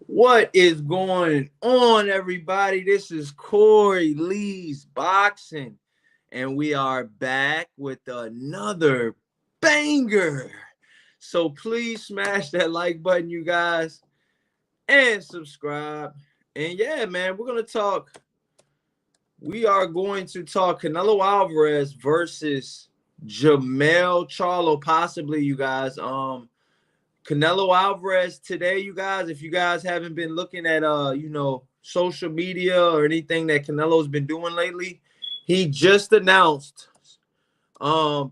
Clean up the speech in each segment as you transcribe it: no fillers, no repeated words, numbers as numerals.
What is going on, everybody? This is Corey Lee's Boxing, and we are back with another banger. So please smash that like button, you guys, and subscribe. And yeah, man, we are going to talk Canelo Alvarez versus Jamel Charlo, possibly, you guys. Canelo Alvarez today, you guys, if you guys haven't been looking at social media or anything that Canelo's been doing lately, he just announced, um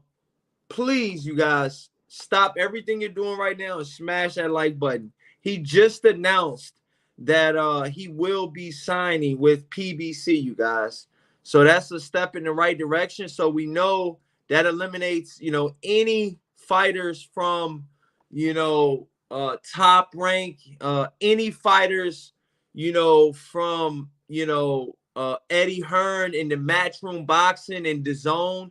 please, you guys, stop everything you're doing right now and smash that like button. He just announced that he will be signing with PBC, you guys. So that's a step in the right direction. So we know that eliminates, any fighters from, top rank, any fighters, from, Eddie Hearn in the matchroom boxing and the zone,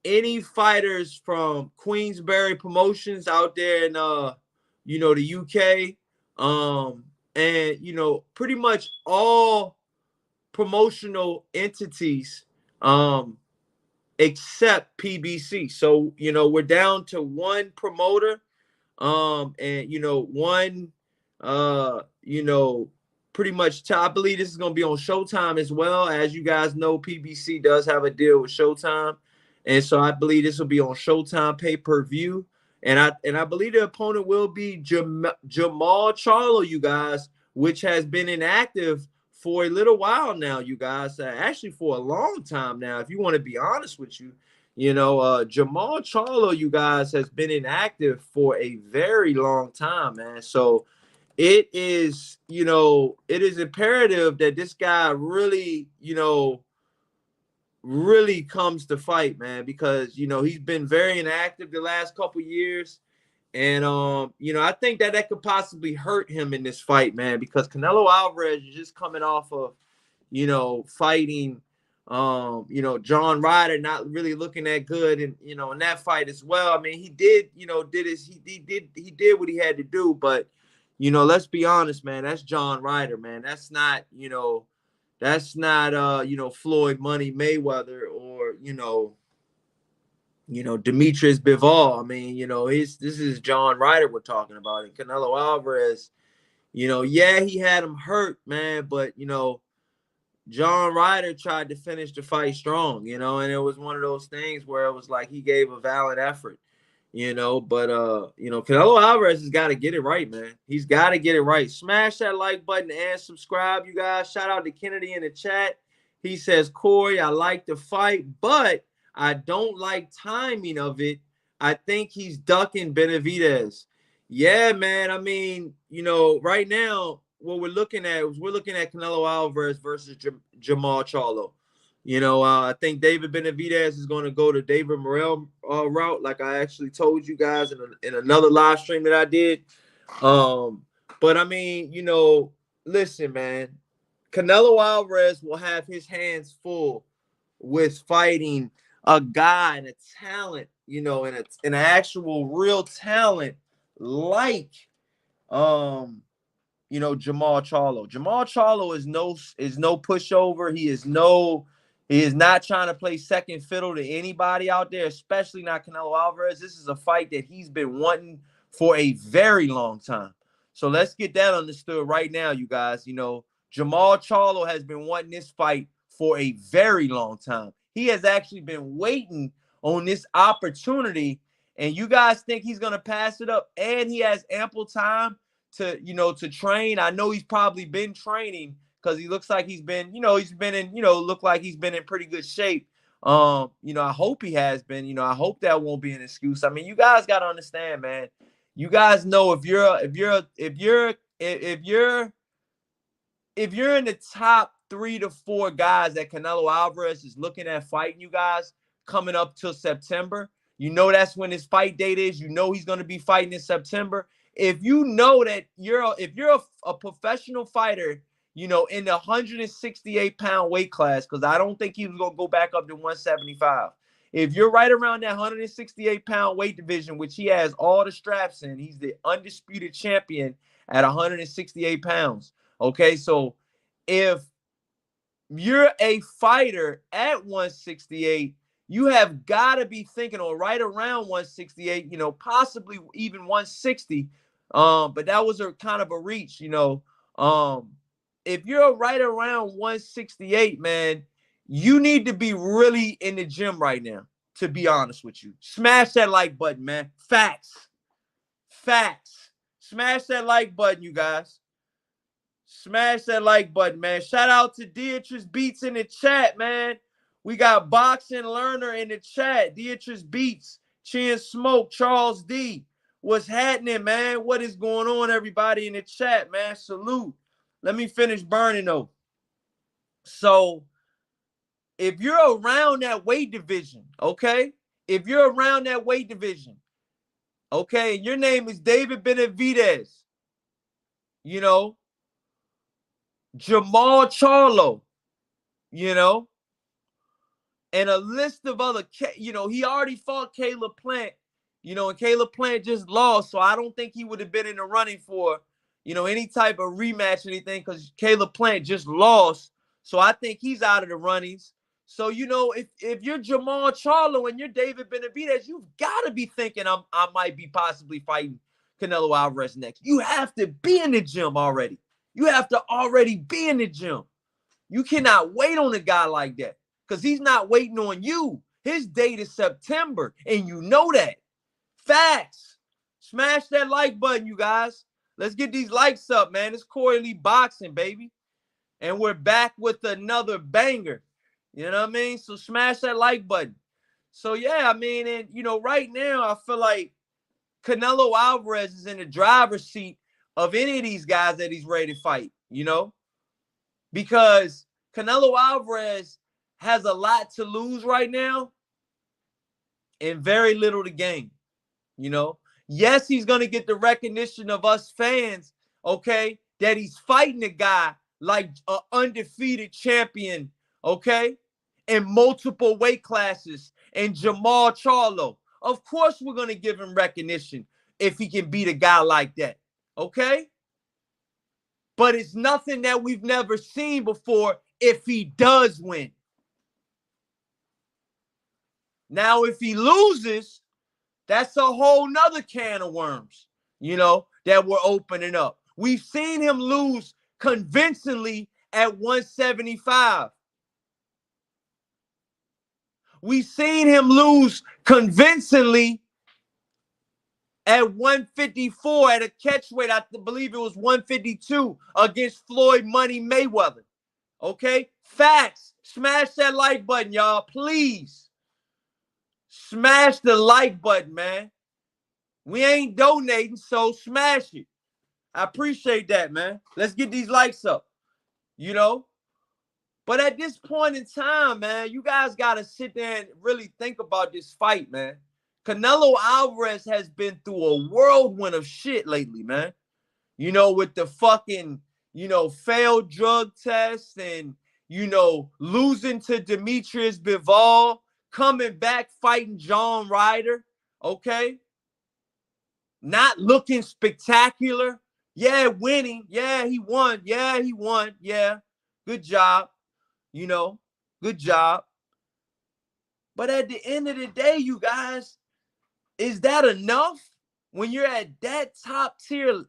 any fighters from Queensberry Promotions out there in the UK, and pretty much all promotional entities, except PBC. So we're down to one promoter, and one, pretty much I believe this is going to be on Showtime as well. As you guys know, PBC does have a deal with Showtime, and so I believe this will be on Showtime pay-per-view. And I believe the opponent will be Jamel Charlo, you guys, which has been inactive for a little while now, you guys. Actually, for a long time now, if you want to be honest with you. Jermall Charlo, you guys, has been inactive for a very long time, man. So it is imperative that this guy really, really comes to fight, man, because he's been very inactive the last couple years. And I think that could possibly hurt him in this fight, man, because Canelo Alvarez is just coming off of, fighting John Ryder, not really looking that good, and in that fight as well. I mean, he did, he did what he had to do, but let's be honest, man, that's John Ryder, man. That's not Floyd Money Mayweather, or Demetrius Bivol. I mean, this is John Ryder we're talking about. And Canelo Alvarez, yeah, he had him hurt, man, but John Ryder tried to finish the fight strong, and it was one of those things where it was like he gave a valiant effort, but Canelo Alvarez has got to get it right, man. He's got to get it right. Smash that like button and subscribe, you guys. Shout out to Kennedy in the chat. He says, Corey, I like the fight, but I don't like timing of it. I think he's ducking Benavidez. Yeah, man. I mean, right now, what we're looking at Canelo Alvarez versus Jermall Charlo. I think David Benavidez is going to go to David Morrell route, like I actually told you guys in another live stream that I did. But I mean, listen, man, Canelo Alvarez will have his hands full with fighting a guy and a talent, and an actual real talent like Jermall Charlo. Jermall Charlo is no pushover. He is not trying to play second fiddle to anybody out there, especially not Canelo Alvarez. This is a fight that he's been wanting for a very long time. So let's get that understood right now, you guys. Jermall Charlo has been wanting this fight for a very long time. He has actually been waiting on this opportunity, and you guys think he's going to pass it up, and he has ample time to train. I know he's probably been training, because he looks like he's been look like he's been in pretty good shape. I hope he has been. I hope that won't be an excuse. I mean, you guys got to understand, man. You guys know if you're in the top 3 to 4 guys that Canelo Alvarez is looking at fighting, you guys, coming up till September, that's when his fight date is. He's going to be fighting in September. If you know that if you're a professional fighter, in the 168-pound weight class, because I don't think he was going to go back up to 175. If you're right around that 168-pound weight division, which he has all the straps in, he's the undisputed champion at 168 pounds. Okay, so if you're a fighter at 168, you have got to be thinking or right around 168, possibly even 160. But that was a kind of a reach, if you're right around 168, man, you need to be really in the gym right now, to be honest with you. Smash that like button, man. Facts. Smash that like button, you guys. Smash that like button, man. Shout out to Beatrice Beats in the chat, man. We got Boxing Learner in the chat. Beatrice Beats, Chin Smoke, Charles D. What's happening, man? What is going on, everybody in the chat, man? Salute. Let me finish burning, though. So, if you're around that weight division, okay? If you're around that weight division, okay, and your name is David Benavidez, Jermall Charlo, and a list of other, he already fought Caleb Plant, and Caleb Plant just lost, so I don't think he would have been in the running for, any type of rematch or anything, because Caleb Plant just lost, so I think he's out of the runnings. So, if you're Jermall Charlo and you're David Benavidez, you've got to be thinking I might be possibly fighting Canelo Alvarez next. You have to be in the gym already. You have to already be in the gym. You cannot wait on a guy like that because he's not waiting on you. His date is September, and you know that. Facts. Smash that like button, you guys. Let's get these likes up, man. It's Corey Lee Boxing, baby. And we're back with another banger. You know what I mean? So smash that like button. So, yeah, I mean, and, right now I feel like Canelo Alvarez is in the driver's seat of any of these guys that he's ready to fight, because Canelo Alvarez has a lot to lose right now and very little to gain, Yes, he's going to get the recognition of us fans, okay, that he's fighting a guy like an undefeated champion, okay, in multiple weight classes, and Jermall Charlo. Of course, we're going to give him recognition if he can beat a guy like that, okay? But it's nothing that we've never seen before if he does win. Now, if he loses, that's a whole nother can of worms, that we're opening up. We've seen him lose convincingly at 175. We've seen him lose convincingly at 154 at a catchweight. I believe it was 152 against Floyd Money Mayweather. Okay? Facts. Smash that like button, y'all. Please. Smash the like button, man. We ain't donating, so smash it. I appreciate that, man. Let's get these likes up, But at this point in time, man, you guys got to sit there and really think about this fight, man. Canelo Alvarez has been through a whirlwind of shit lately, man. With the fucking, failed drug tests and, losing to Demetrius Bivol, coming back fighting John Ryder, okay? Not looking spectacular. Yeah, winning. Yeah, he won. Yeah, he won. Yeah, good job. Good job. But at the end of the day, you guys, is that enough when you're at that top tier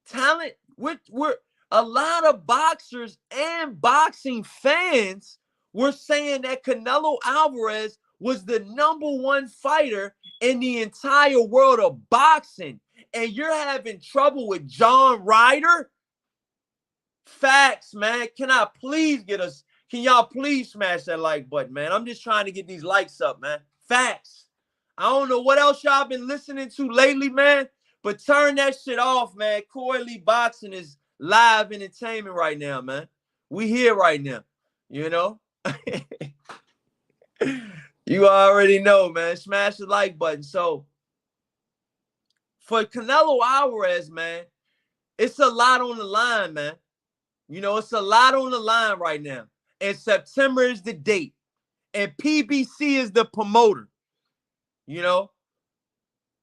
talent? We're a lot of boxers and boxing fans were saying that Canelo Alvarez was the #1 fighter in the entire world of boxing. And you're having trouble with John Ryder? Facts, man. Can y'all please smash that like button, man? I'm just trying to get these likes up, man. Facts. I don't know what else y'all been listening to lately, man, but turn that shit off, man. Corey Lee Boxing is live entertainment right now, man. We here right now, You already know, man. Smash the like button. So, for Canelo Alvarez, man, it's a lot on the line, man. It's a lot on the line right now. And September is the date. and PBC is the promoter, you know,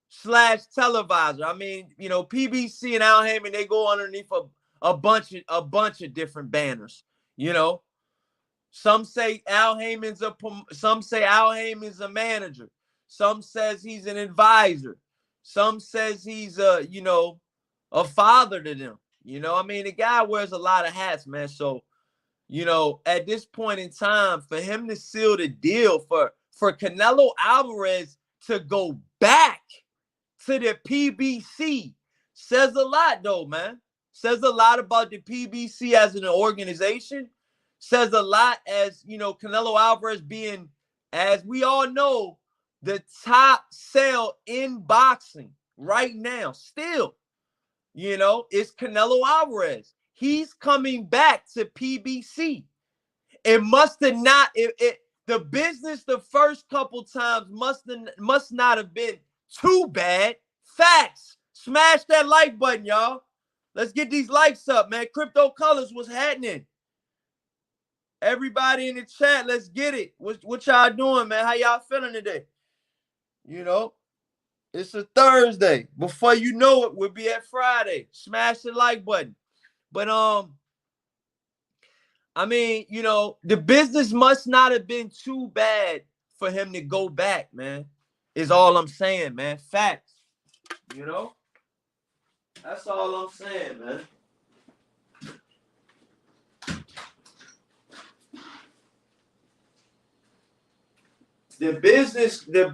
slash televisor. I mean, you know, PBC and Al Heyman, they go underneath a bunch of different banners, you know. Some say Al Heyman's a manager. Some says he's an advisor. Some says he's you know, a father to them. You know, I mean, the guy wears a lot of hats, man. So, you know, at this point in time, for him to seal the deal, for Canelo Alvarez to go back to the PBC, says a lot, though, man. Says a lot about the PBC as an organization. Says a lot as, you know, Canelo Alvarez being, as we all know, the top sell in boxing right now. Still, you know, it's Canelo Alvarez. He's coming back to PBC. It must have not, the business the first couple times must not have been too bad. Facts. Smash that like button, y'all. Let's get these likes up, man. Crypto Colors, what's happening? Everybody in the chat, let's get it. What y'all doing, man? How y'all feeling today? You know, it's a Thursday. Before you know it, we'll be at Friday. Smash the like button. But I mean, you know, the business must not have been too bad for him to go back, man. Is all I'm saying, man. Facts. You know? That's all I'm saying, man. The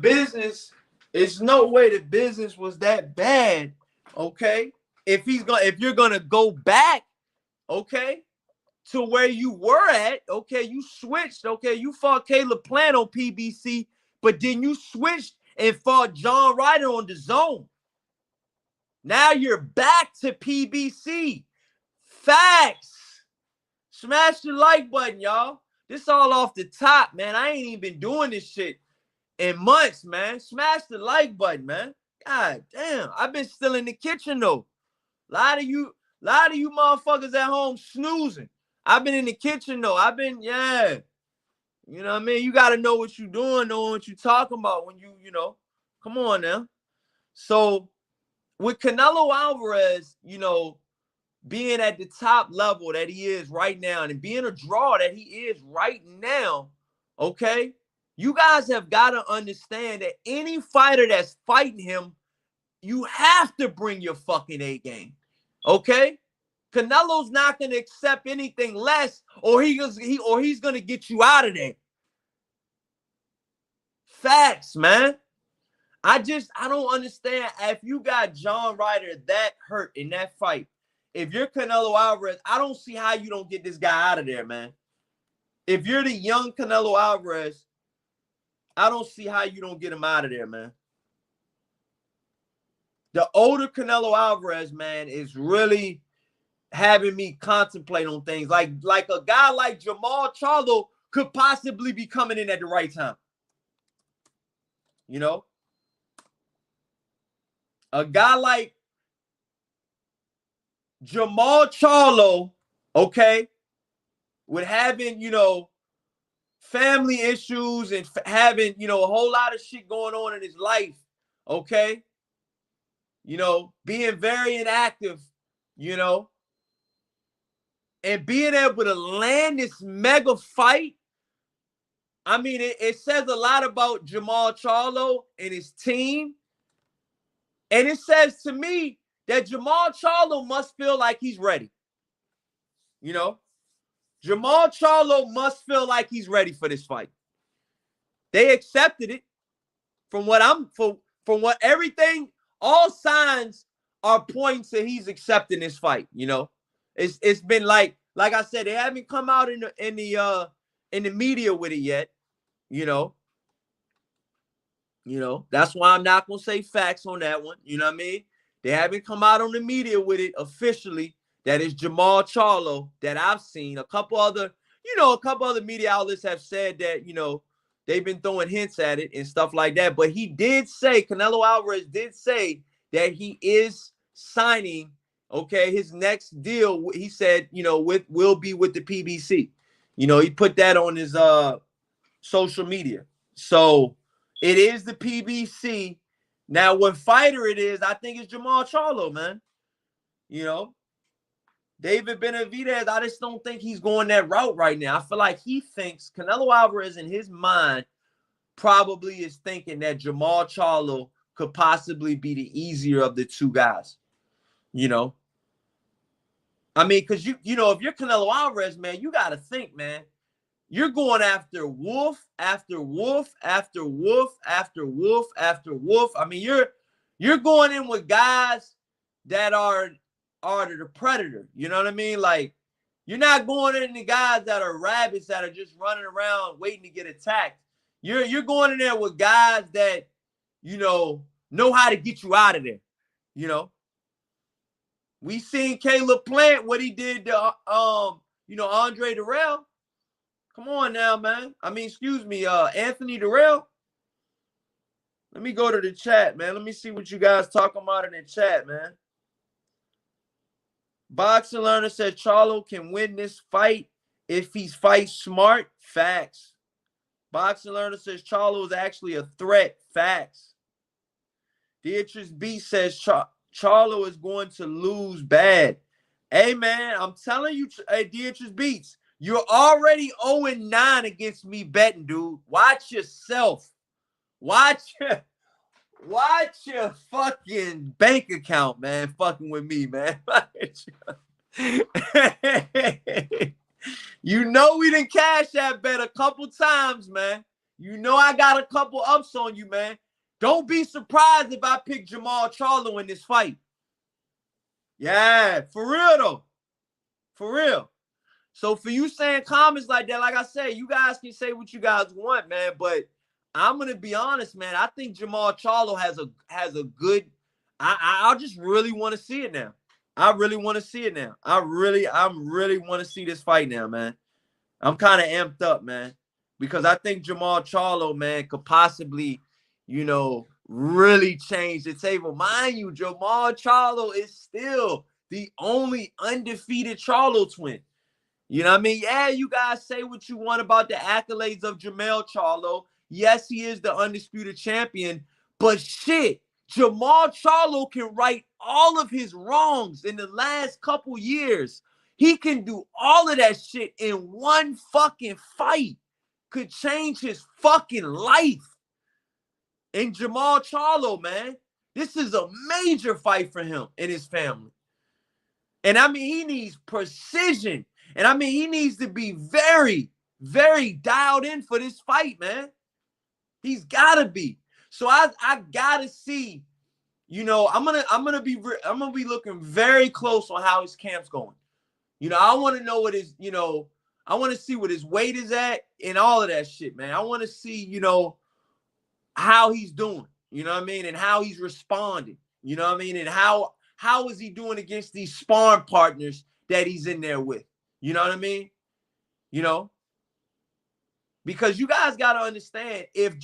business, it's no way the business was that bad, okay? If you're gonna go back, okay, to where you were at, okay, you switched, okay, you fought Caleb Plant on PBC, but then you switched and fought John Ryder on the Zone. Now you're back to PBC. Facts. Smash the like button, y'all. This all off the top, man. I ain't even been doing this shit in months, man. Smash the like button, man. God damn. I've been still in the kitchen, though. A lot of you motherfuckers at home snoozing. I've been in the kitchen, though. Yeah. You know what I mean? You got to know what you're doing, know what you're talking about when you know. Come on now. So, with Canelo Alvarez, you know, being at the top level that he is right now and being a draw that he is right now, okay, you guys have got to understand that any fighter that's fighting him, you have to bring your fucking A game, okay? Canelo's not going to accept anything less, or he's going to get you out of there. Facts, man. I don't understand. If you got John Ryder that hurt in that fight, if you're Canelo Alvarez, I don't see how you don't get this guy out of there, man. If you're the young Canelo Alvarez, I don't see how you don't get him out of there, man. The older Canelo Alvarez, man, is really having me contemplate on things. Like a guy like Jermall Charlo could possibly be coming in at the right time. You know? A guy like Jermall Charlo, okay, with having, you know, family issues and having, you know, a whole lot of shit going on in his life, okay, you know, being very inactive, you know, and being able to land this mega fight. I mean, it says a lot about Jermall Charlo and his team. And it says to me that Jermall Charlo must feel like he's ready. You know, Jermall Charlo must feel like he's ready for this fight. They accepted it from what everything, all signs are pointing to he's accepting this fight. You know, it's been like I said, they haven't come out in the media with it yet. You know, that's why I'm not gonna say facts on that one. You know what I mean? They haven't come out on the media with it officially. That is Jermall Charlo that I've seen. A couple other media outlets have said that, you know, they've been throwing hints at it and stuff like that. But he did say, Canelo Alvarez did say that he is signing, okay, his next deal. He said, you know, will be with the PBC. You know, he put that on his social media. So it is the PBC. Now, what fighter it is, I think it's Jermall Charlo, man. You know, David Benavidez, I just don't think he's going that route right now. I feel like he thinks Canelo Alvarez in his mind probably is thinking that Jermall Charlo could possibly be the easier of the two guys. You know, I mean, because you know, if you're Canelo Alvarez, man, you got to think, man. You're going after wolf after wolf after wolf after wolf after wolf. I mean, you're going in with guys that are the predator. You know what I mean? Like, you're not going in the guys that are rabbits that are just running around waiting to get attacked. You're going in there with guys that, you know how to get you out of there. You know, we seen Caleb Plant, what he did to Andre Durrell. Come on now, man. I mean, excuse me, Anthony Durrell. Let me go to the chat, man. Let me see what you guys talking about in the chat, man. Boxing Learner said Charlo can win this fight if he fights smart. Facts. Boxing Learner says Charlo is actually a threat. Facts. Beatrice B says Charlo is going to lose bad. Hey, man, I'm telling you, hey, Beatrice Beats, you're already 0-9 against me betting, dude. Watch yourself. Watch your fucking bank account, man. Fucking with me, man. You know we done cashed that bet a couple times, man. You know I got a couple ups on you, man. Don't be surprised if I pick Jermall Charlo in this fight. Yeah, for real, though. For real. So for you saying comments like that, like I said, you guys can say what you guys want, man. But I'm gonna be honest, man. I think Jermall Charlo has a good. I just really want to see it now. I really want to see it now. I'm really want to see this fight now, man. I'm kind of amped up, man, because I think Jermall Charlo, man, could possibly, really change the table. Mind you, Jermall Charlo is still the only undefeated Charlo twin. You know what I mean? Yeah, you guys say what you want about the accolades of Jamel Charlo. Yes, he is the undisputed champion, but shit, Jermall Charlo can right all of his wrongs in the last couple years. He can do all of that shit in one fucking fight. Could change his fucking life. And Jermall Charlo, man, this is a major fight for him and his family. And I mean, he needs precision. And I mean, he needs to be very, very dialed in for this fight, man. He's gotta be. So I gotta see. I'm gonna be looking very close on how his camp's going. I want to know what his, I want to see what his weight is at and all of that shit, man. I want to see, how he's doing. You know what I mean, and how he's responding. You know what I mean, and how is he doing against these sparring partners that he's in there with. You know what I mean? Because you guys got to understand, if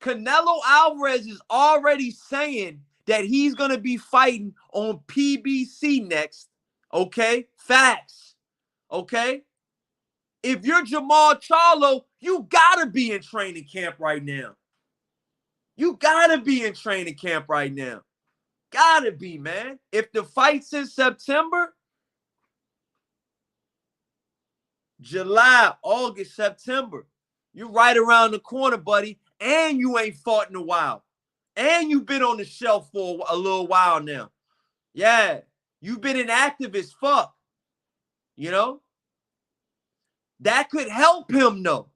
Canelo Alvarez is already saying that he's going to be fighting on PBC next, okay? Facts, okay? If you're Jermall Charlo, you got to be in training camp right now. You got to be in training camp right now. Got to be, man. If the fight's in September, July, August, September, you're right around the corner, buddy, and you ain't fought in a while. And you've been on the shelf for a little while now. Yeah, you've been inactive as fuck. That could help him, though.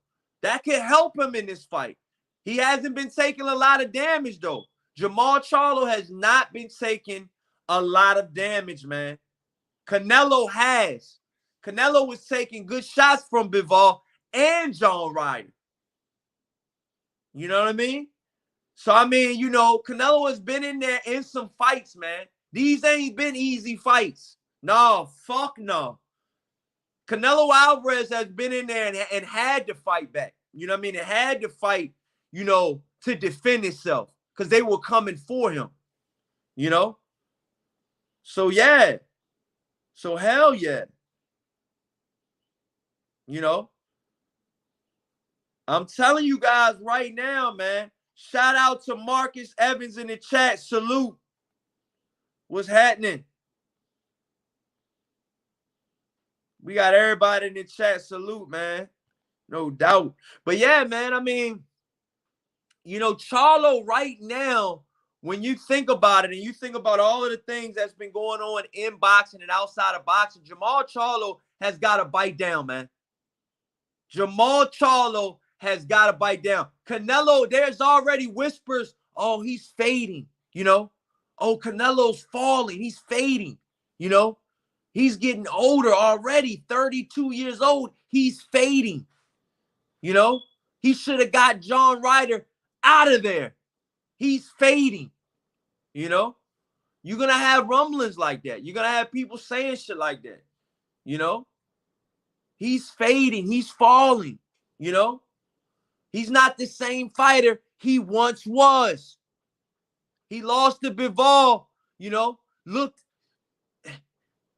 That could help him in this fight. He hasn't been taking a lot of damage, though. Jermall Charlo has not been taking a lot of damage, man. Canelo has. Canelo was taking good shots from Bivol and John Ryder. You know what I mean? So, I mean, Canelo has been in there in some fights, man. These ain't been easy fights. No, fuck no. Canelo Alvarez has been in there and had to fight back. You know what I mean? It had to fight, to defend itself because they were coming for him, So, yeah. So, hell yeah. I'm telling you guys right now, man. Shout out to Marcus Evans in the chat. Salute. What's happening? We got everybody in the chat. Salute, man. No doubt. But yeah, man, I mean, you know, Charlo right now, when you think about it and you think about all of the things that's been going on in boxing and outside of boxing, Jermall Charlo has got to bite down, man. Jermall Charlo has got to bite down. Canelo, there's already whispers, oh, he's fading, you know. Oh, Canelo's falling. He's fading, you know. He's getting older already, 32 years old. He's fading, you know. He should have got John Ryder out of there. He's fading, you know. You're going to have rumblings like that. You're going to have people saying shit like that, you know. He's fading. He's falling, you know. He's not the same fighter he once was. He lost to Bivol, you know, looked,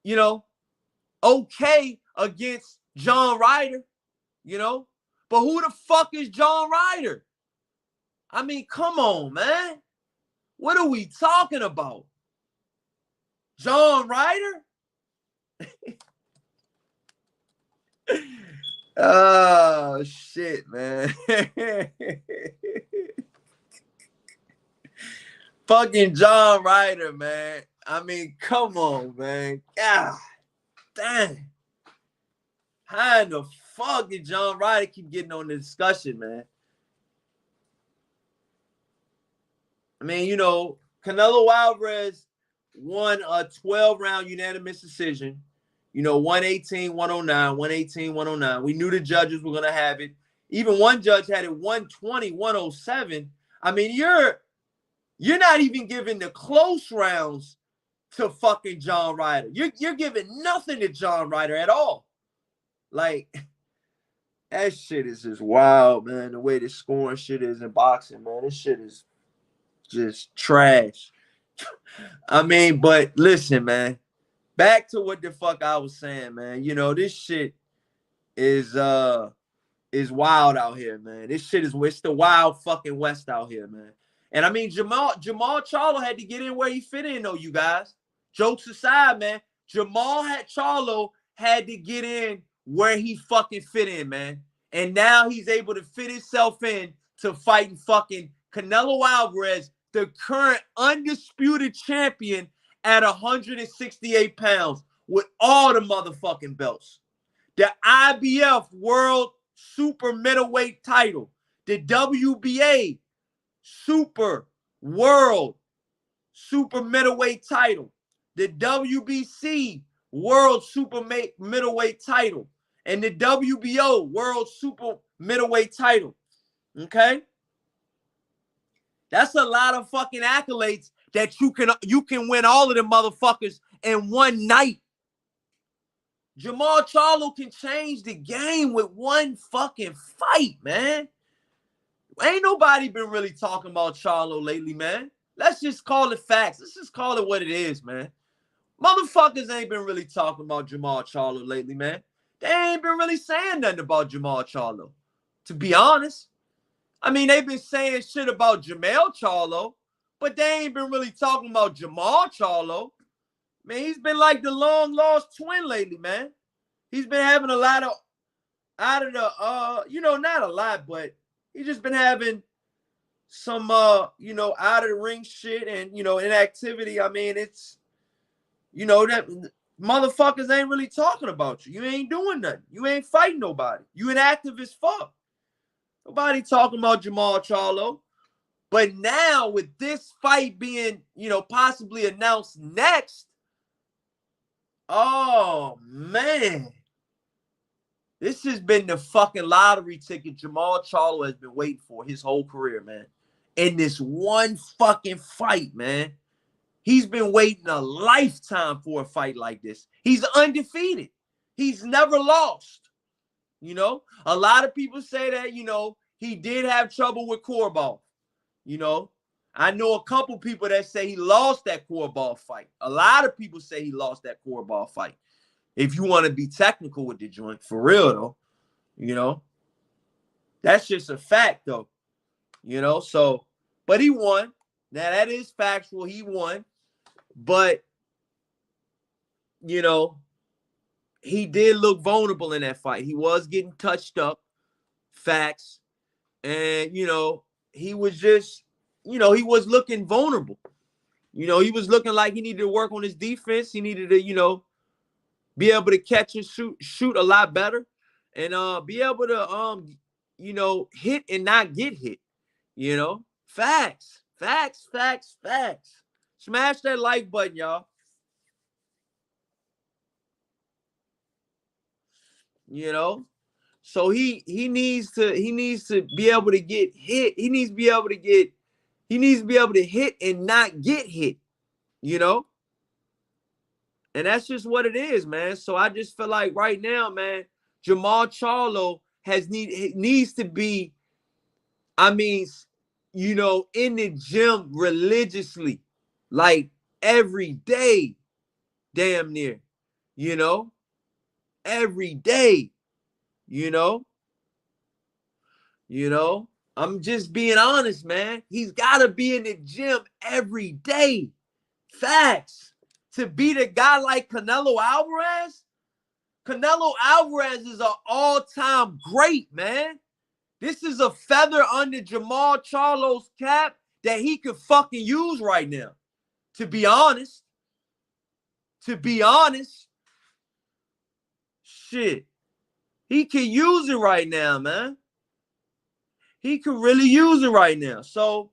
you know, okay against John Ryder, you know. But who the fuck is John Ryder? I mean, come on, man. What are we talking about? John Ryder? Oh, shit, man. Fucking John Ryder, man. I mean, come on, man. God damn. How in the fuck did John Ryder keep getting on the discussion, man? I mean, you know, Canelo Alvarez won a 12-round unanimous decision. You know, 118, 109, 118, 109. We knew the judges were going to have it. Even one judge had it 120, 107. I mean, you're not even giving the close rounds to fucking John Ryder. You're giving nothing to John Ryder at all. Like, that shit is just wild, man. The way the scoring shit is in boxing, man. This shit is just trash. I mean, but listen, man. Back to what the fuck I was saying, man. You know, this shit is wild out here, man. This shit is it's the wild fucking West out here, man. And I mean, Jermall Charlo had to get in where he fit in, though, you guys. Jokes aside, man. Charlo had to get in where he fucking fit in, man. And now he's able to fit himself in to fighting fucking Canelo Alvarez, the current undisputed champion at 168 pounds with all the motherfucking belts. The IBF World Super Middleweight title, the WBA Super World Super Middleweight title, the WBC World Super Middleweight title, and the WBO World Super Middleweight title. Okay? That's a lot of fucking accolades that you can win all of them motherfuckers in one night. Jermall Charlo can change the game with one fucking fight, man. Ain't nobody been really talking about Charlo lately, man. Let's just call it facts. Let's just call it what it is, man. Motherfuckers ain't been really talking about Jermall Charlo lately, man. They ain't been really saying nothing about Jermall Charlo, to be honest. I mean, they've been saying shit about Jamel Charlo, but they ain't been really talking about Jermall Charlo. Man, he's been like the long-lost twin lately, man. He's been having a lot of out of the, you know, not a lot, but he's just been having some, you know, out of the ring shit and, you know, inactivity. I mean, it's, you know, that motherfuckers ain't really talking about you. You ain't doing nothing. You ain't fighting nobody. You inactive as fuck. Nobody talking about Jermall Charlo. But now with this fight being, you know, possibly announced next, oh, man. This has been the fucking lottery ticket Jermall Charlo has been waiting for his whole career, man. In this one fucking fight, man. He's been waiting a lifetime for a fight like this. He's undefeated. He's never lost. You know, a lot of people say that, you know, he did have trouble with Korobov. You know, I know a couple people that say he lost that Korobov fight. A lot of people say he lost that Korobov fight. If you want to be technical with the joint, for real, though, you know. That's just a fact, though. You know, so, but he won. Now, that is factual. He won. But, you know, he did look vulnerable in that fight. He was getting touched up. Facts. And, you know, he was just, you know, he was looking vulnerable. You know, he was looking like he needed to work on his defense. He needed to, you know, be able to catch and shoot a lot better, and be able to you know, hit and not get hit. You know, facts, facts, facts, facts. Smash that like button, y'all. You know, so he needs to be able to get hit. He needs to be able to hit and not get hit. You know, and that's just what it is, man. So I just feel like right now, man, Jermall Charlo needs to be, I mean, you know, in the gym religiously, like every day, damn near, you know, every day, you know, you know. I'm just being honest, man. He's got to be in the gym every day. Facts. To beat a guy like Canelo Alvarez, Canelo Alvarez is an all-time great, man. This is a feather under Jermall Charlo's cap that he could fucking use right now. To be honest. To be honest. Shit. He can use it right now, man. He could really use it right now. So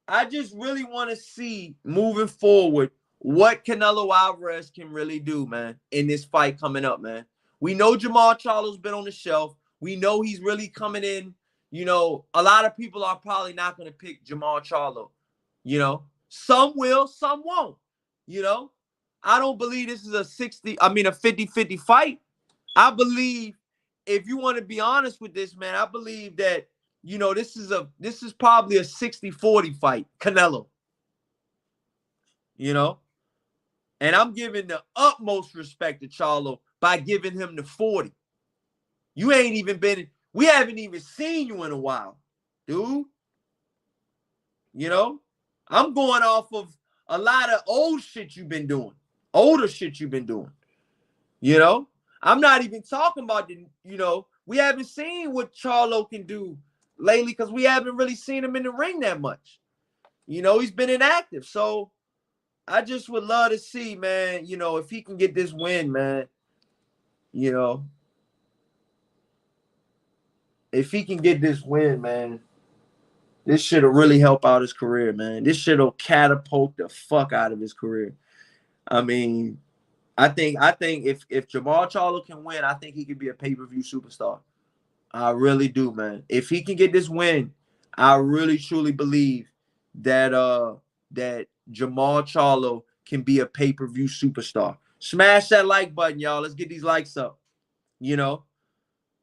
I just really want to see moving forward what Canelo Alvarez can really do, man, in this fight coming up, man. We know Jermall Charlo's been on the shelf. We know he's really coming in. You know, a lot of people are probably not going to pick Jermall Charlo. You know, some will, some won't. You know, I don't believe this is a 50-50 fight. I believe, if you want to be honest with this, man, I believe that, you know, this is probably a 60-40 fight, Canelo. You know, and I'm giving the utmost respect to Charlo by giving him the 40. We haven't even seen you in a while, dude. You know, I'm going off of a lot of old shit you've been doing, older shit you've been doing. You know, I'm not even talking about we haven't seen what Charlo can do lately because we haven't really seen him in the ring that much. You know, he's been inactive. So I just would love to see, man, you know, if he can get this win, man, you know, if he can get this win, man, this shit'll really help out his career, man. This shit'll catapult the fuck out of his career. I mean, I think if Jermall Charlo can win, I think he could be a pay-per-view superstar. I really do, man. If he can get this win, I really truly believe that that Jermall Charlo can be a pay-per-view superstar. Smash that like button, y'all. Let's get these likes up. You know,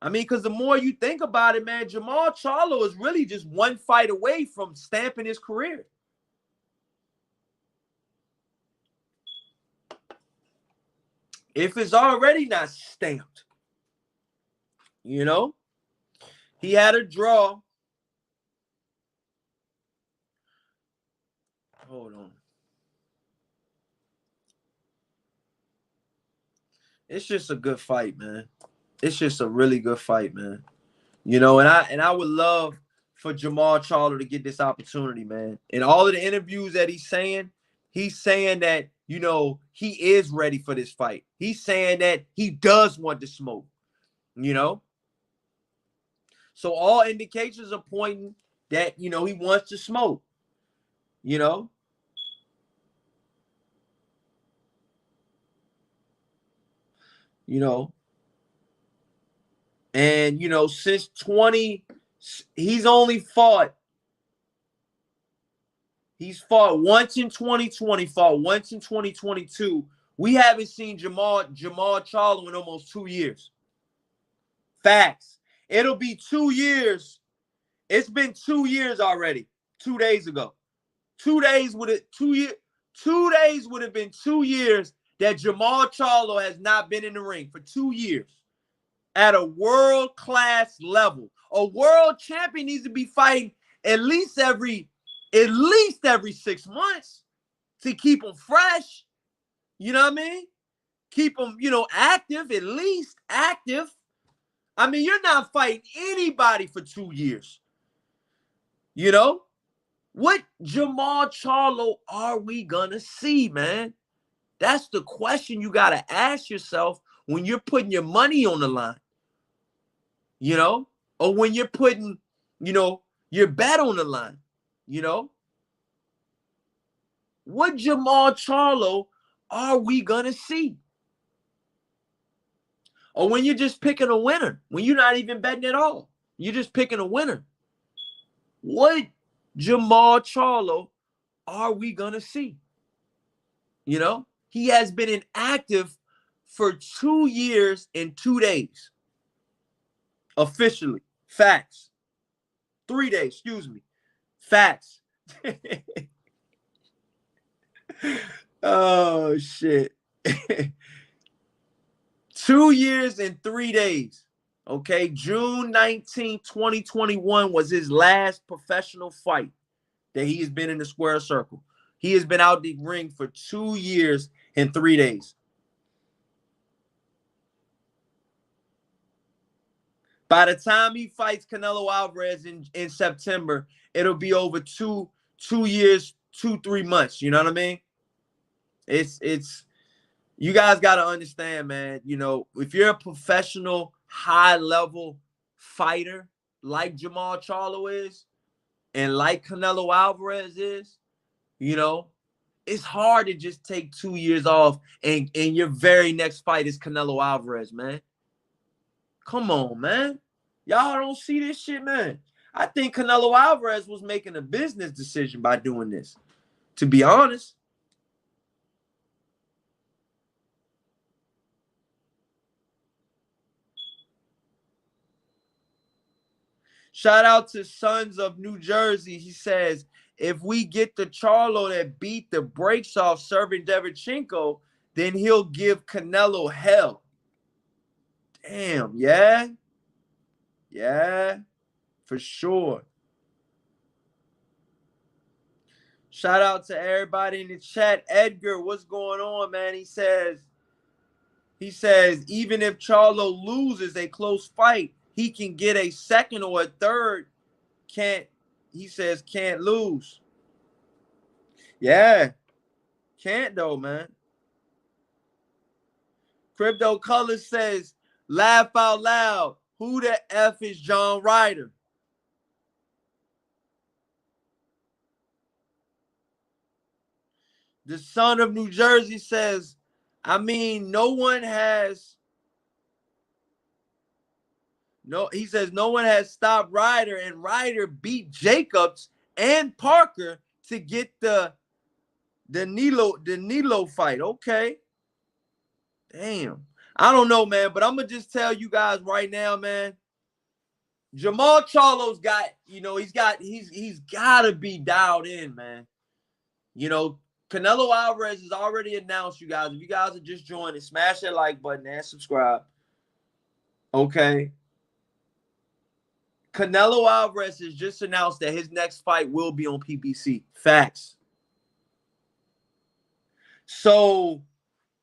I mean, because the more you think about it, man, Jermall Charlo is really just one fight away from stamping his career. If it's already not stamped, you know, he had a draw. Hold on. It's just a good fight, man. It's just a really good fight, man. You know, and I would love for Jermall Charlo to get this opportunity, man. In all of the interviews that he's saying that, you know, he is ready for this fight. He's saying that he does want to smoke, you know. So all indications are pointing that, you know, he wants to smoke, you know. You know, and, you know, since he's fought once in 2020, fought once in 2022. We haven't seen Jermall Charlo in almost 2 years. Facts. It'll be 2 years. It's been 2 years already. 2 days ago. 2 days would have been 2 years that Jermall Charlo has not been in the ring for 2 years at a world-class level. A world champion needs to be fighting at least every 6 months to keep them fresh. You know what I mean? Keep them, active, at least active. I mean, you're not fighting anybody for 2 years. You know? What Jermall Charlo are we going to see, man? That's the question you got to ask yourself when you're putting your money on the line. You know? Or when you're putting, your bet on the line. You know? What Jermall Charlo are we going to see? Or when you're just picking a winner, when you're not even betting at all, you're just picking a winner. What Jermall Charlo are we going to see? You know, he has been inactive for 2 years and 2 days. Officially. Facts. 3 days, excuse me. Facts. Oh, shit. 2 years and 3 days. Okay, June 19, 2021 was his last professional fight that he has been in the square circle. He has been out the ring for 2 years and 3 days. By the time he fights Canelo Alvarez in September, it'll be over 2 years, 3 months. You know what I mean? It's you guys got to understand, man. You know, if you're a professional, high-level fighter like Jermall Charlo is, and like Canelo Alvarez is, you know, it's hard to just take 2 years off and your very next fight is Canelo Alvarez, man. Come on, man. Y'all don't see this shit, man. I think Canelo Alvarez was making a business decision by doing this, to be honest. Shout out to Sons of New Jersey. He says, if we get the Charlo that beat the brakes off serving Derevchenko, then he'll give Canelo hell. Damn, yeah? Yeah, for sure. Shout out to everybody in the chat. Edgar, what's going on, man? He says, even if Charlo loses a close fight, he can get a second or a third. Can't lose. Yeah. Can't though, man. Crypto Colors says, laugh out loud. Who the F is John Ryder? The son of New Jersey says, I mean, he says no one has stopped Ryder, and Ryder beat Jacobs and Parker to get the Nilo fight. Okay. Damn. I don't know, man, but I'm gonna just tell you guys right now, man. Jermall Charlo's got, he's gotta be dialed in, man. You know, Canelo Alvarez is already announced, you guys. If you guys are just joining, smash that like button and subscribe. Okay. Canelo Alvarez has just announced that his next fight will be on PBC. Facts. So,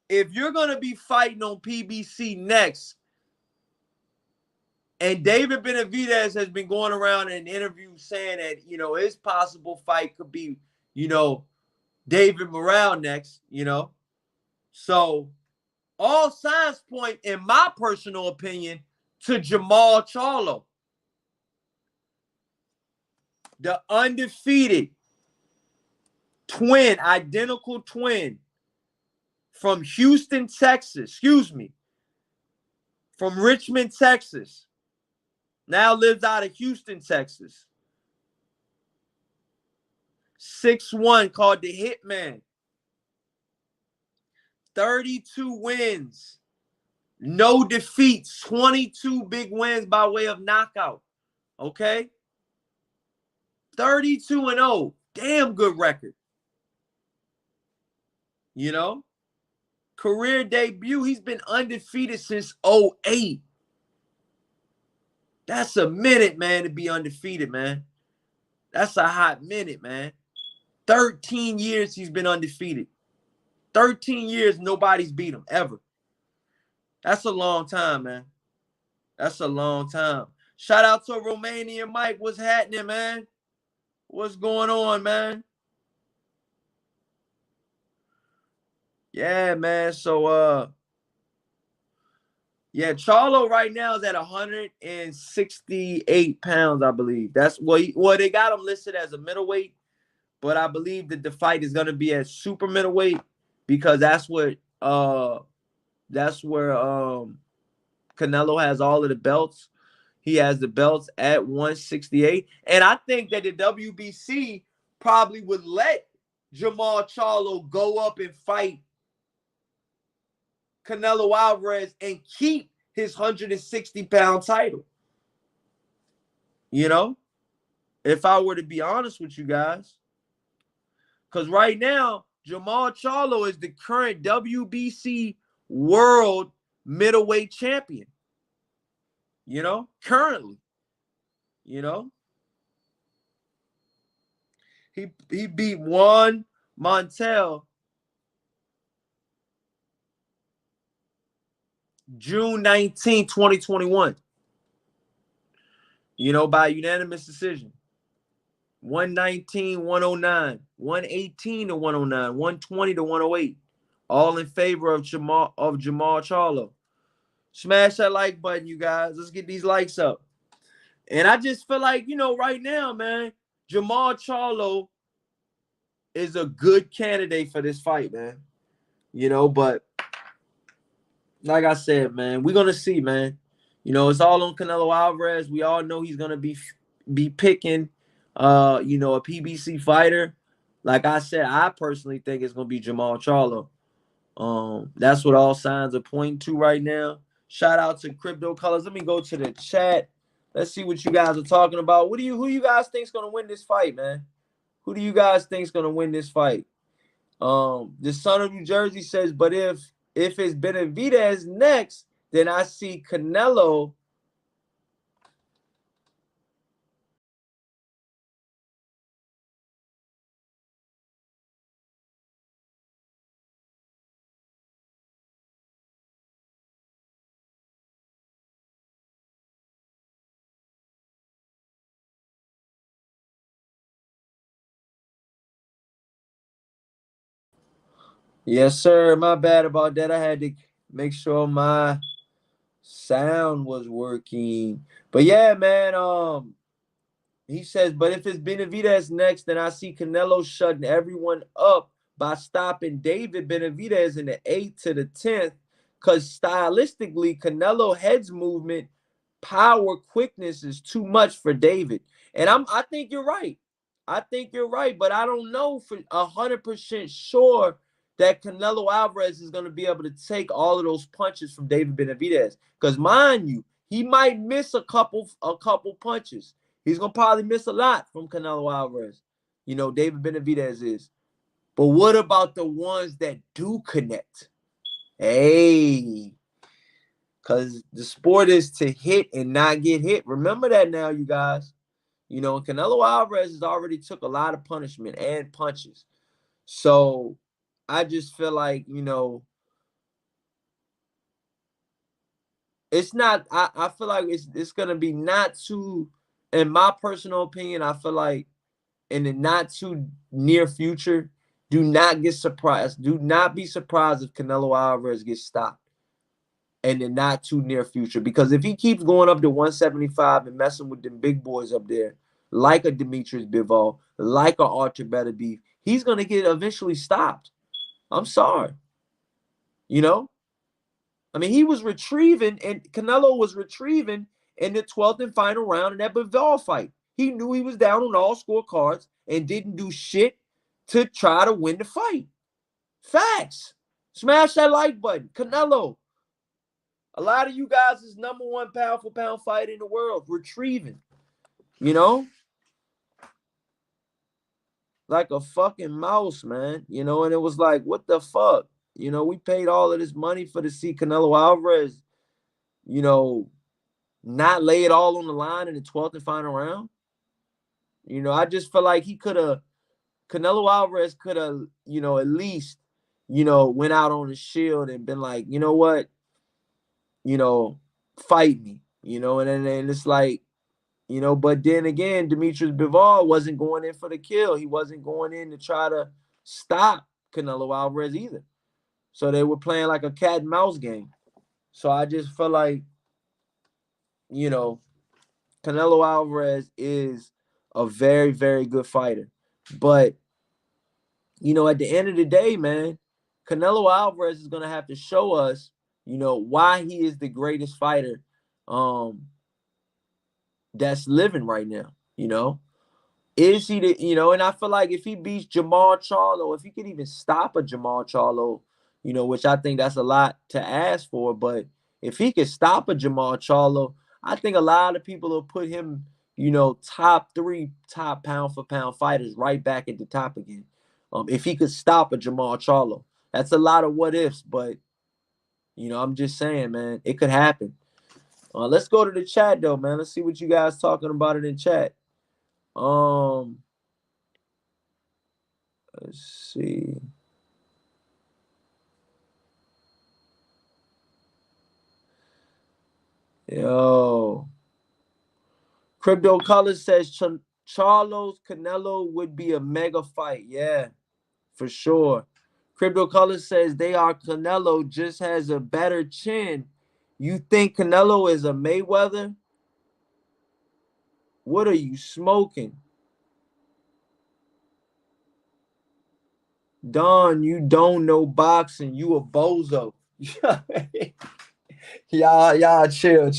if you're going to be fighting on PBC next, and David Benavidez has been going around in interviews saying that, his possible fight could be, David Morrell next, So, all signs point, in my personal opinion, to Jermall Charlo. The undefeated identical twin from Houston, Texas. From Richmond, Texas. Now lives out of Houston, Texas. 6'1", called the Hitman. 32 wins. No defeats. 22 big wins by way of knockout. Okay? 32-0. Damn good record. Career debut. He's been undefeated since 2008. That's a minute, man, to be undefeated, man. That's a hot minute, man. 13 years he's been undefeated. 13 years nobody's beat him ever. That's a long time, man. That's a long time. Shout out to Romanian Mike. What's happening, man? What's going on, man? Yeah, man. So yeah, Charlo right now is at 168 pounds, I believe. That's well, they got him listed as a middleweight, but I believe that the fight is gonna be at super middleweight because that's where Canelo has all of the belts. He has the belts at 168. And I think that the WBC probably would let Jermall Charlo go up and fight Canelo Alvarez and keep his 160-pound title. You know, if I were to be honest with you guys, because right now, Jermall Charlo is the current WBC world middleweight champion. You know, currently, you know, he beat Juan Montel June 19, 2021. You know, by unanimous decision. 119, 109, 118 to 109, 120 to 108. All in favor of Jermall Charlo. Smash that like button, you guys. Let's get these likes up. And I just feel like, you know, right now, man, Jermall Charlo is a good candidate for this fight, man. You know, but like I said, man, we're gonna see, man. You know, it's all on Canelo Alvarez. We all know he's gonna be picking you know, a PBC fighter. Like I said, I personally think it's gonna be Jermall Charlo. That's what all signs are pointing to right now. Shout out to Crypto Colors. Let me go to the chat. Let's see what you guys are talking about. Who you guys think's gonna win this fight, man? Who do you guys think's gonna win this fight? The son of New Jersey says, but if it's Benavidez next, then I see Canelo. Yes, sir. My bad about that. I had to make sure my sound was working. But yeah, man. He says, but if it's Benavidez next, then I see Canelo shutting everyone up by stopping David Benavidez in the 8th to the 10th. Because stylistically, Canelo head's movement, power, quickness is too much for David. And I think you're right. I think you're right, but I don't know for 100% sure that Canelo Alvarez is going to be able to take all of those punches from David Benavidez. Because mind you, he might miss a couple punches. He's going to probably miss a lot from Canelo Alvarez. You know, David Benavidez is. But what about the ones that do connect? Hey, because the sport is to hit and not get hit. Remember that now, you guys. You know, Canelo Alvarez has already took a lot of punishment and punches. So I just feel like, you know, it's not, I feel like it's going to be not too, in my personal opinion, I feel like in the not too near future, do not get surprised. Do not be surprised if Canelo Alvarez gets stopped in the not too near future. Because if he keeps going up to 175 and messing with them big boys up there, like a Demetrius Bivol, like a Archer Beterbiev, he's going to get eventually stopped. I'm sorry. You know? I mean, he was retrieving, and Canelo was retrieving in the 12th and final round in that Bivol fight. He knew he was down on all scorecards and didn't do shit to try to win the fight. Facts. Smash that like button. Canelo. A lot of you guys is number one pound for pound fight in the world. Retrieving. You know? Like a fucking mouse, man. You know, and it was like, what the fuck? You know, we paid all of this money for to see Canelo Alvarez, you know, not lay it all on the line in the 12th and final round? You know, I just feel like Canelo Alvarez could have, you know, at least, you know, went out on the shield and been like, you know what, you know, fight me, you know, and it's like, you know, but then again, Demetrius Bivol wasn't going in for the kill. He wasn't going in to try to stop Canelo Alvarez either. So they were playing like a cat and mouse game. So I just feel like, you know, Canelo Alvarez is a very, very good fighter. But, you know, at the end of the day, man, Canelo Alvarez is going to have to show us, you know, why he is the greatest fighter that's living right now, you know? Is he the, you know, and I feel like if he beats Jermall Charlo, if he could even stop a Jermall Charlo, you know, which I think that's a lot to ask for, but if he could stop a Jermall Charlo, I think a lot of people will put him, you know, top 3 top pound for pound fighters right back at the top again. If he could stop a Jermall Charlo, that's a lot of what ifs, but you know, I'm just saying, man, it could happen. Let's go to the chat though, man. Let's see what you guys talking about it in chat. Let's see. Yo. Crypto Colors says Charlo's Canelo would be a mega fight. Yeah, for sure. Crypto Colors says they are Canelo just has a better chin. You think Canelo is a Mayweather? What are you smoking? Don, you don't know boxing. You a bozo. y'all chill.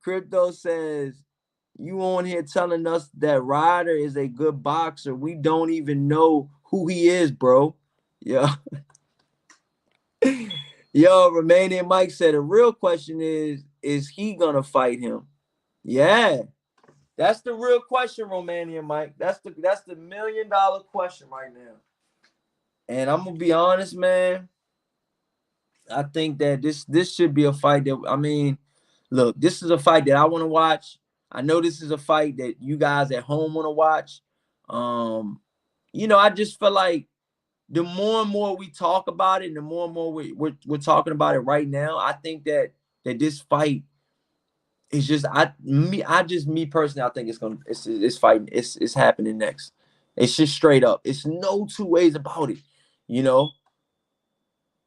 Crypto says you on here telling us that Ryder is a good boxer. We don't even know who he is, bro. Yeah. Yo, Romanian Mike said the real question is he gonna fight him? Yeah. That's the real question, Romanian Mike. That's the $1 million question right now. And I'm gonna be honest, man. I think that this should be a fight that, I mean, look, this is a fight that I want to watch. I know this is a fight that you guys at home want to watch. You know, I just feel like the more and more we talk about it, and the more and more we're talking about it right now, I think that this fight is just me personally, I think it's fighting, it's happening next. It's just straight up. It's no two ways about it. You know,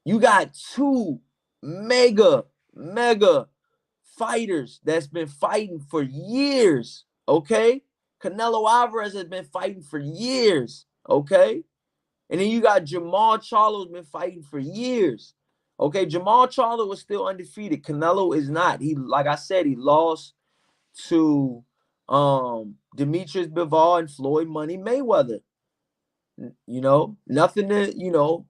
you got two mega fighters that's been fighting for years. Okay, Canelo Alvarez has been fighting for years. Okay, and then you got Jermall Charlo's been fighting for years. Okay, Jermall Charlo was still undefeated. Canelo is not. He, like I said, he lost to Demetrius Bivol and Floyd Money Mayweather. You know, nothing to, you know,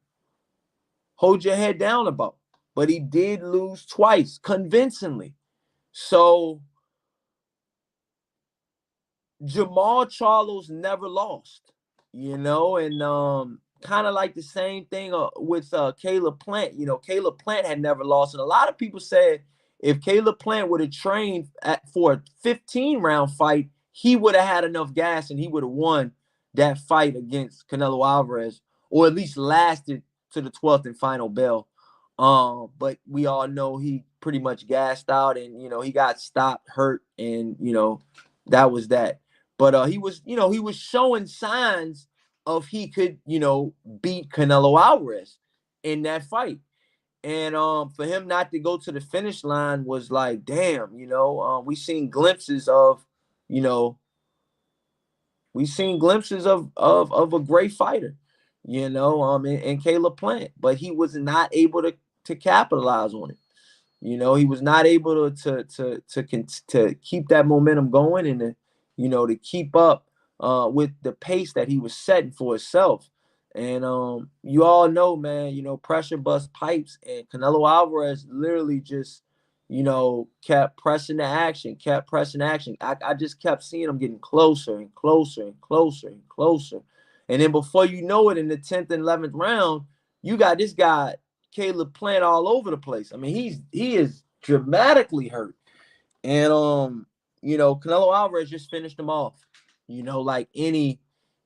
hold your head down about. But he did lose twice convincingly. So Jermall Charlo's never lost, you know, and kind of like the same thing with Caleb Plant. You know, Caleb Plant had never lost, and a lot of people said if Caleb Plant would have trained for a 15-round fight, he would have had enough gas and he would have won that fight against Canelo Alvarez, or at least lasted to the 12th and final bell. But we all know he pretty much gassed out, and you know he got stopped, hurt, and you know that was that. But he was, you know, he was showing signs of he could, you know, beat Canelo Alvarez in that fight. And for him not to go to the finish line was like, damn, you know, we seen glimpses of, you know, of a great fighter, you know, in Caleb Plant, but he was not able to capitalize on it. You know, he was not able to keep that momentum going and to, you know, to keep up with the pace that he was setting for himself. And you all know, man, you know, pressure bust pipes, and Canelo Alvarez literally just, you know, kept pressing the action, kept pressing action. I just kept seeing him getting closer and closer and closer and closer. And then before you know it, in the 10th and 11th round, you got this guy Caleb Plant all over the place. I mean, he is dramatically hurt. And Canelo Alvarez just finished him off, like any,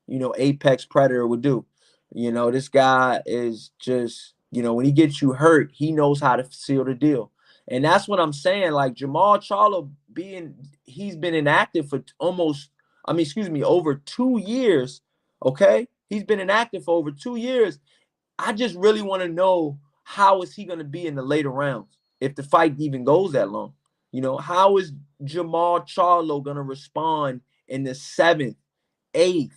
apex predator would do. This guy is just, when he gets you hurt, he knows how to seal the deal. And that's what I'm saying. Like Jermall Charlo he's been inactive for over 2 years. Okay. He's been inactive for over 2 years. I just really want to know, how is he going to be in the later rounds if the fight even goes that long? How is Jermall Charlo going to respond in the 7th, 8th,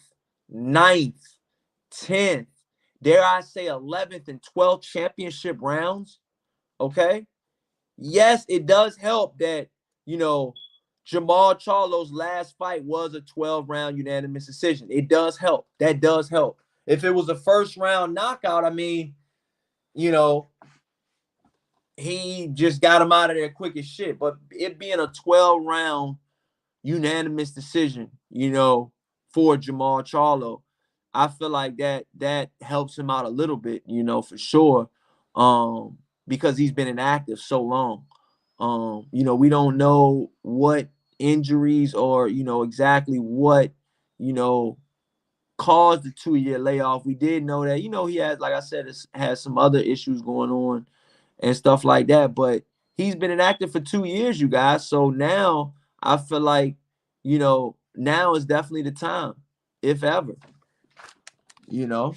9th, 10th, dare I say 11th and 12th championship rounds? Okay. Yes, it does help that, Jermall Charlo's last fight was a 12-round unanimous decision. It does help. That does help. If it was a first-round knockout, I mean, he just got him out of there quick as shit. But it being a 12-round unanimous decision, for Jermall Charlo, I feel like that helps him out a little bit, for sure. Because he's been inactive so long. We don't know what injuries or, exactly what, caused the 2-year layoff. We did know that, he has, like I said, has some other issues going on and stuff like that. But he's been inactive for 2 years, you guys. So now I feel like, now is definitely the time, if ever. I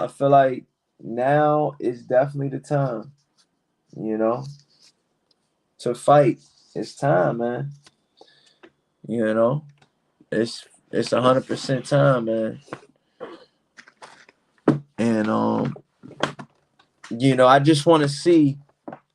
feel like now is definitely the time, to fight. It's time, man. It's 100% time, man. And I just want to see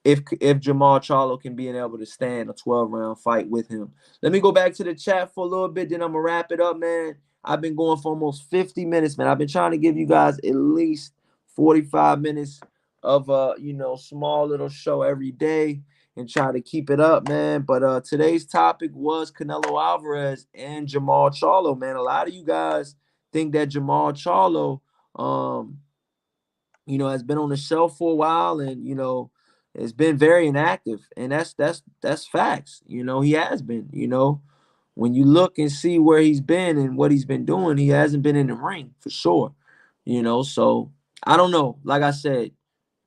if Jermall Charlo can be able to stand a 12-round fight with him. Let me go back to the chat for a little bit, then I'm gonna wrap it up, man. I've been going for almost 50 minutes, man. I've been trying to give you guys at least 45 minutes of a small little show every day and try to keep it up, man. But today's topic was Canelo Alvarez and Jermall Charlo, man. A lot of you guys think that Jermall Charlo has been on the shelf for a while, and it's been very inactive, and that's facts. He has been. When you look and see where he's been and what he's been doing, he hasn't been in the ring for sure. So I don't know. Like I said,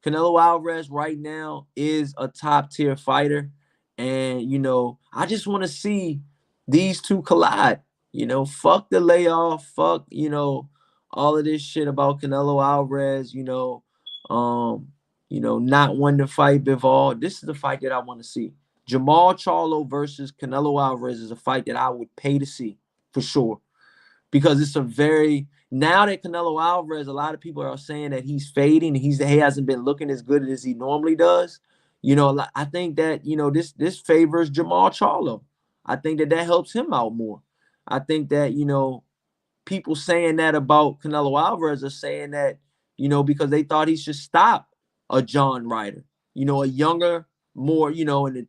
Canelo Alvarez right now is a top tier fighter, and I just want to see these two collide. Fuck the layoff, fuck all of this shit about Canelo Alvarez. Not wanting to fight Bivol. This is the fight that I want to see. Jermall Charlo versus Canelo Alvarez is a fight that I would pay to see for sure, because it's now that Canelo Alvarez, a lot of people are saying that he's fading. He hasn't been looking as good as he normally does. I think that this favors Jermall Charlo. I think that helps him out more. I think that people saying that about Canelo Alvarez are saying that because they thought he should stop a John Ryder, a younger, more, in the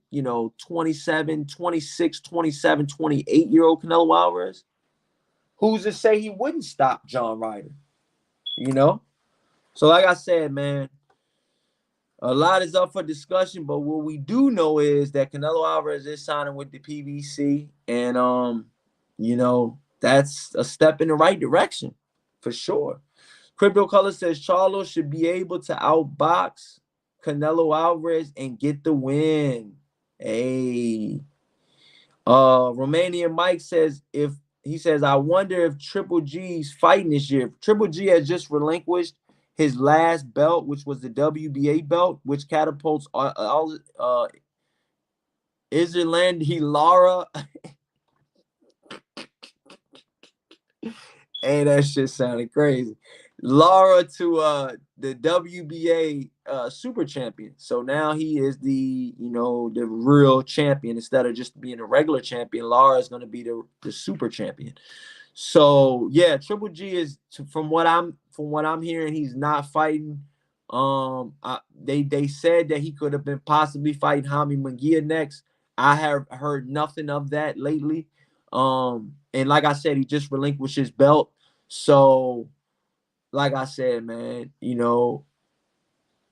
27, 26, 27, 28-year-old Canelo Alvarez. Who's to say he wouldn't stop John Ryder? So like I said, man, a lot is up for discussion, but what we do know is that Canelo Alvarez is signing with the PBC, and that's a step in the right direction for sure. Crypto Color says Charlo should be able to outbox Canelo Alvarez and get the win. Hey. Romanian Mike says I wonder if Triple G's fighting this year. Triple G has just relinquished his last belt, which was the WBA belt, which catapults Izerlandi Lara. Hey, that shit sounded crazy. Lara to the WBA super champion. So now he is the real champion instead of just being a regular champion. Lara is going to be the super champion. So yeah, Triple G is, from what I'm hearing, he's not fighting. They said that he could have been possibly fighting Jaime Munguia next. I have heard nothing of that lately. And like I said, he just relinquished his belt. So like I said, man,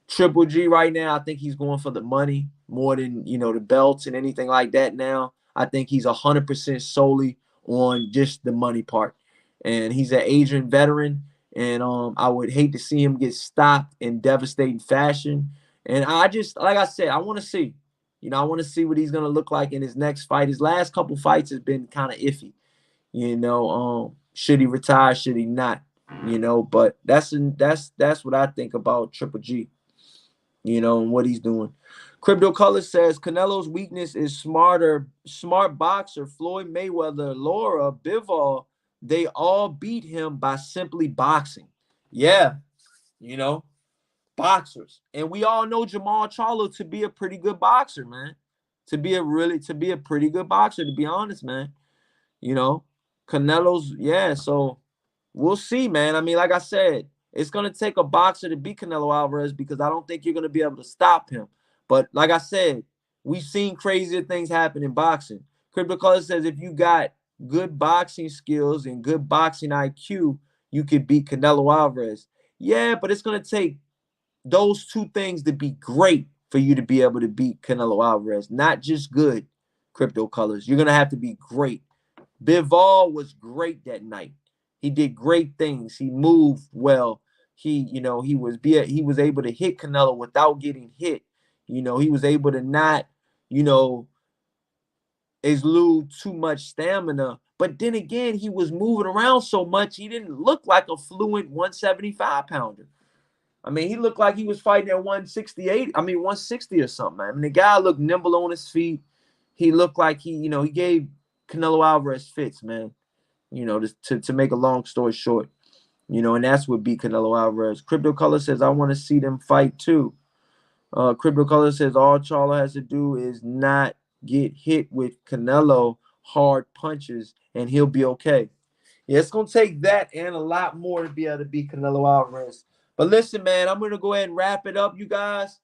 Triple G right now, I think he's going for the money more than, you know, the belts and anything like that now. I think he's 100% solely on just the money part. And he's an Asian veteran. And I would hate to see him get stopped in devastating fashion. And I just, like I said, I want to see. You know, I want to see what he's going to look like in his next fight. His last couple fights has been kind of iffy. You know, should he retire? Should he not? You know, but that's what I think about Triple G, you know, and what he's doing. Crypto Color says Canelo's weakness is smart boxer. Floyd Mayweather, Laura, Bivol, they all beat him by simply boxing. Yeah, you know, boxers. And we all know Jermall Charlo to be a pretty good boxer, man. To be a pretty good boxer, to be honest, man. You know, Canelo's, yeah, so we'll see, man. I mean, like I said, it's going to take a boxer to beat Canelo Alvarez because I don't think you're going to be able to stop him. But like I said, we've seen crazier things happen in boxing. Crypto Color says if you got good boxing skills and good boxing IQ, you could beat Canelo Alvarez. Yeah, but it's going to take those two things to be great for you to be able to beat Canelo Alvarez. Not just good, Crypto Colors. You're going to have to be great. Bivol was great that night. He did great things. He moved well. He was able to hit Canelo without getting hit. You know, he was able to not, you know, exude too much stamina. But then again, he was moving around so much, he didn't look like a fluent 175 pounder. I mean, he looked like he was fighting at 168. I mean, 160 or something. I mean, the guy looked nimble on his feet. He looked like he gave Canelo Alvarez fits, man. You know, to make a long story short, you know, and that's what beat Canelo Alvarez. Crypto Color says, I want to see them fight too. Crypto Color says, all Charlo has to do is not get hit with Canelo hard punches and he'll be okay. Yeah, it's going to take that and a lot more to be able to beat Canelo Alvarez. But listen, man, I'm going to go ahead and wrap it up, you guys.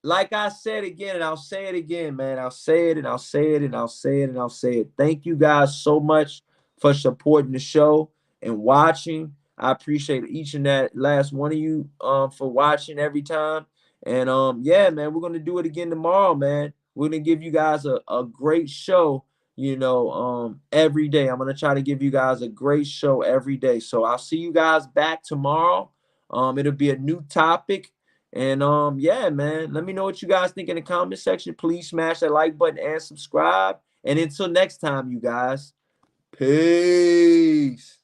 Like I said again, and I'll say it again, man. I'll say it and I'll say it and I'll say it and I'll say it. Thank you guys so much for supporting the show and watching. I appreciate each and that last one of you for watching every time. And yeah, man, we're gonna do it again tomorrow, man. We're gonna give you guys a great show, you know, every day. I'm gonna try to give you guys a great show every day. So I'll see you guys back tomorrow. It'll be a new topic. And yeah, man, let me know what you guys think in the comment section. Please smash that like button and subscribe. And until next time, you guys, peace.